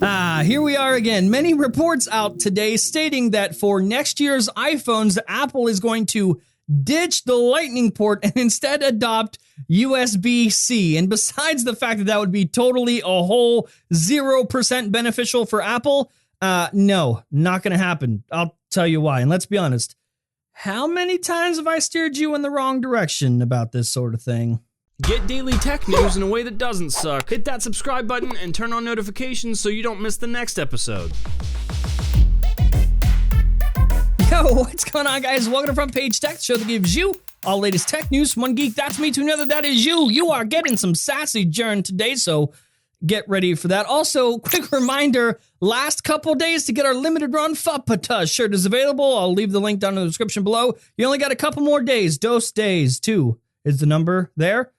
Here we are again. Many reports out today stating that for next year's iPhones, Apple is going to ditch the Lightning port and instead adopt USB-C. And besides the fact that that would be totally a whole 0% beneficial for Apple, no, not going to happen. I'll tell you why. And let's be honest, how many times have I steered you in the wrong direction about this sort of thing? Get daily tech news in a way that doesn't suck. Hit that subscribe button and turn on notifications so you don't miss the next episode. Yo, what's going on, guys? Welcome to Front Page Tech, the show that gives you all latest tech news from one geek, that's me, to another, that is you. You are getting some sassy Jern today, so get ready for that. Also, quick reminder, last couple days to get our limited run FAH PAH TAH shirt is available. I'll leave the link down in the description below. You only got a couple more days. Dos days, 2 is the number there.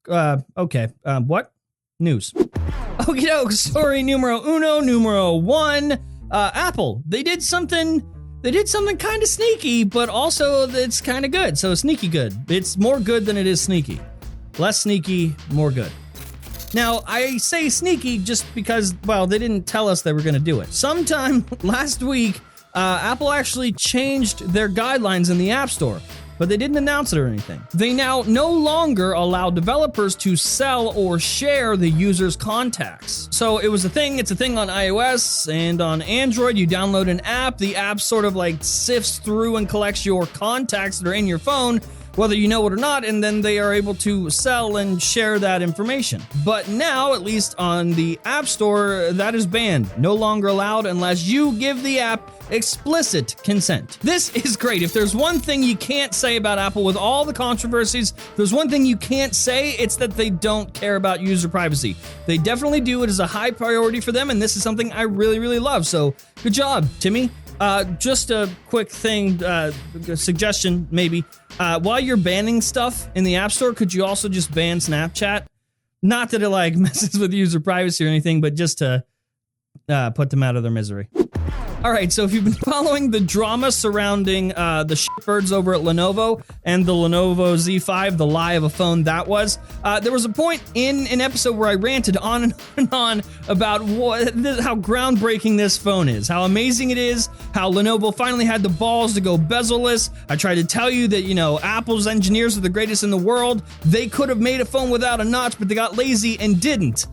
Okay. What? News. Okie doke. Story numero uno, numero one. Apple. They did something kind of sneaky, but also it's kind of good. So sneaky good. It's more good than it is sneaky. Less sneaky, more good. Now, I say sneaky just because, well, they didn't tell us they were going to do it. Sometime last week, Apple actually changed their guidelines in the App Store, but they didn't announce it or anything. They now no longer allow developers to sell or share the user's contacts. So it was a thing, it's a thing on iOS and on Android. You download an app, the app sort of like sifts through and collects your contacts that are in your phone, whether you know it or not, and then they are able to sell and share that information. But now, at least on the App Store, that is banned. No longer allowed unless you give the app explicit consent. This is great. If there's one thing you can't say about Apple with all the controversies, there's one thing you can't say, it's that they don't care about user privacy. They definitely do. It is a high priority for them, and this is something I really, really love. So good job, Timmy. Just a quick thing, suggestion maybe. While you're banning stuff in the App Store, could you also just ban Snapchat? Not that it like messes with user privacy or anything, but just to put them out of their misery. All right, so if you've been following the drama surrounding the shitbirds over at Lenovo and the Lenovo Z5, the lie of a phone that was, there was a point in an episode where I ranted on and on about how groundbreaking this phone is, how amazing it is, how Lenovo finally had the balls to go bezel-less. I tried to tell you that, you know, Apple's engineers are the greatest in the world. They could have made a phone without a notch, but they got lazy and didn't.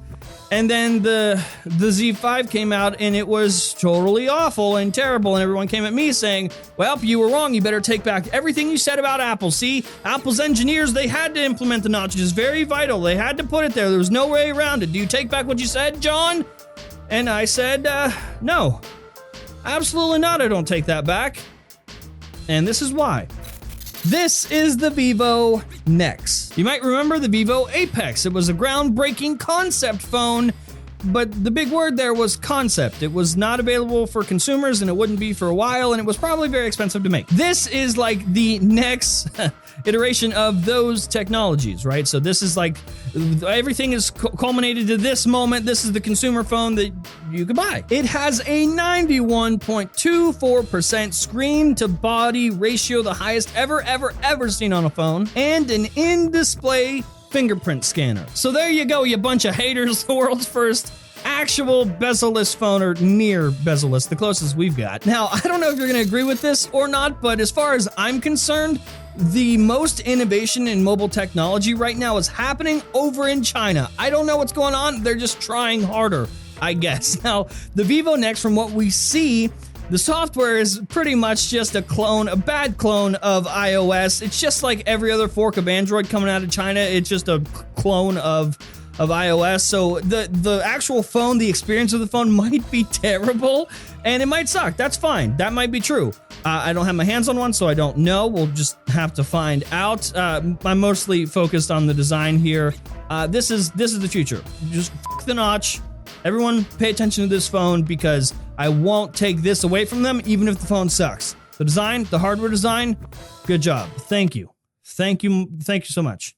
And then the Z5 came out and it was totally awful and terrible, and everyone came at me saying, well, you were wrong, you better take back everything you said about Apple. See, Apple's engineers, they had to implement the notch. It's very vital. They had to put it there. There was no way around it. Do you take back what you said, John? And I said, no, absolutely not. I don't take that back. And this is why. This is the Bevo Next. You might remember the Bevo Apex. It was a groundbreaking concept phone, but the big word there was concept. It was not available for consumers, and it wouldn't be for a while, and it was probably very expensive to make. This is like the next iteration of those technologies, right? So this is like, everything is culminated to this moment. This is the consumer phone that you could buy. It has a 91.24% screen to body ratio, the highest ever seen on a phone, and an in-display fingerprint scanner. So there you go, you bunch of haters. The world's first actual bezel-less phone, or near bezel-less, the closest we've got. Now, I don't know if you're going to agree with this or not, but as far as I'm concerned, the most innovation in mobile technology right now is happening over in China. I don't know what's going on. They're just trying harder, I guess. Now, the Bevo Next, from what we see, the software is pretty much just a bad clone of iOS. It's just like every other fork of Android coming out of China. It's just a clone of iOS. So the actual phone, the experience of the phone might be terrible, and it might suck. That's fine. That might be true. I don't have my hands on one, so I don't know. We'll just have to find out. I'm mostly focused on the design here. This is the future. Just f*** the notch. Everyone pay attention to this phone, because I won't take this away from them, even if the phone sucks. The design, the hardware design, good job. Thank you. Thank you so much.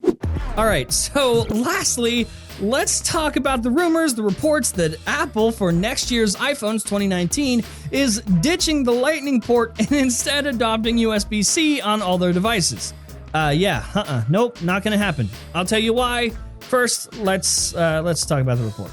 All right, so lastly, let's talk about the rumors, the reports that Apple, for next year's iPhones 2019, is ditching the Lightning port and instead adopting USB-C on all their devices. Nope, not gonna happen. I'll tell you why. First, let's talk about the report.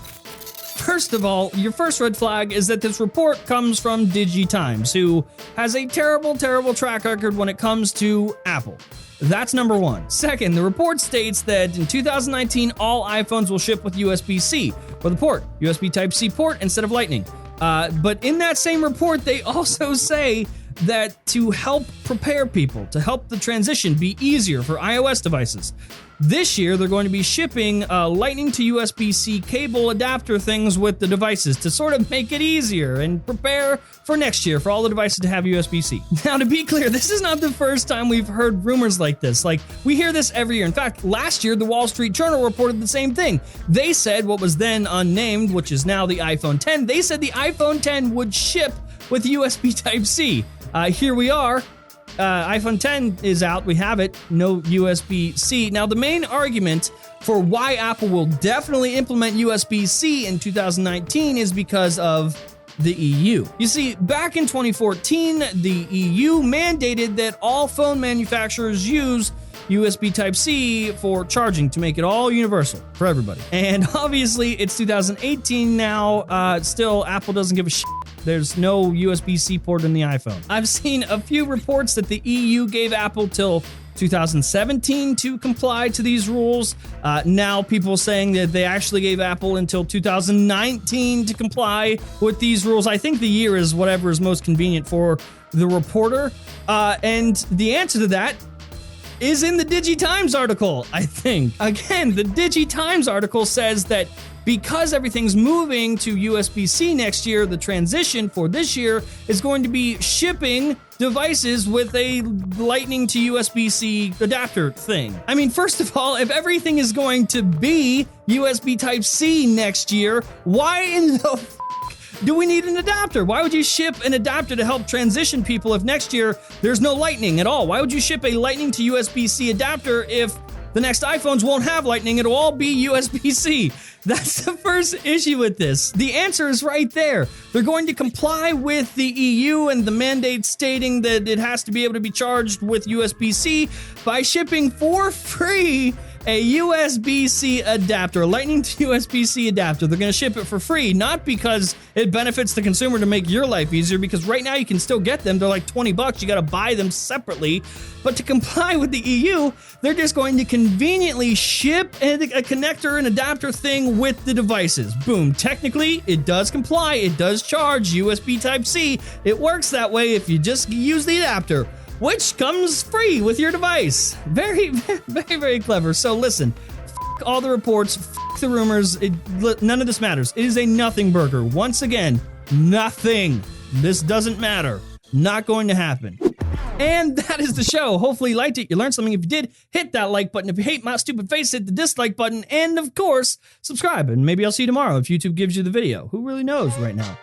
first of all, your first red flag is that this report comes from DigiTimes, who has a terrible, terrible track record when it comes to Apple. That's number one. Second, the report states that in 2019, all iPhones will ship with USB-C for the port, USB Type-C port instead of Lightning. But in that same report, they also say that to help prepare people, to help the transition be easier for iOS devices, this year they're going to be shipping Lightning to USB-C cable adapter things with the devices to sort of make it easier and prepare for next year for all the devices to have USB-C. Now, to be clear, this is not the first time we've heard rumors like this. Like, we hear this every year. In fact, last year, the Wall Street Journal reported the same thing. They said what was then unnamed, which is now the iPhone 10, they said the iPhone 10 would ship with USB Type-C. Here we are. iPhone 10 is out. We have it. No USB-C. Now, the main argument for why Apple will definitely implement USB-C in 2019 is because of the EU. You see, back in 2014, the EU mandated that all phone manufacturers use USB Type-C for charging to make it all universal for everybody. And obviously, it's 2018 now. Still, Apple doesn't give a shit. There's no USB-C port in the iPhone. I've seen a few reports that the EU gave Apple till 2017 to comply to these rules. Now people saying that they actually gave Apple until 2019 to comply with these rules. I think the year is whatever is most convenient for the reporter. And the answer to that is in the DigiTimes article, I think. Again, the DigiTimes article says that because everything's moving to USB-C next year, the transition for this year is going to be shipping devices with a Lightning to USB-C adapter thing. I mean, first of all, if everything is going to be USB Type-C next year, why in the do we need an adapter? Why would you ship an adapter to help transition people if next year there's no Lightning at all? Why would you ship a Lightning to USB-C adapter if the next iPhones won't have Lightning? It'll all be USB-C. That's the first issue with this. The answer is right there. They're going to comply with the EU and the mandate stating that it has to be able to be charged with USB-C by shipping for free a USB-C adapter, a Lightning to USB-C adapter. They're going to ship it for free, not because it benefits the consumer to make your life easier, because right now you can still get them. They're like $20. You got to buy them separately. But to comply with the EU, they're just going to conveniently ship a connector and adapter thing with the devices. Boom. Technically, it does comply. It does charge USB Type-C. It works that way if you just use the adapter, which comes free with your device. Very, very, very clever. So listen, f*** all the reports, f*** the rumors, none of this matters. It is a nothing burger. Once again, nothing. This doesn't matter. Not going to happen. And that is the show. Hopefully you liked it. You learned something. If you did, hit that like button. If you hate my stupid face, hit the dislike button. And of course, subscribe. And maybe I'll see you tomorrow if YouTube gives you the video. Who really knows right now?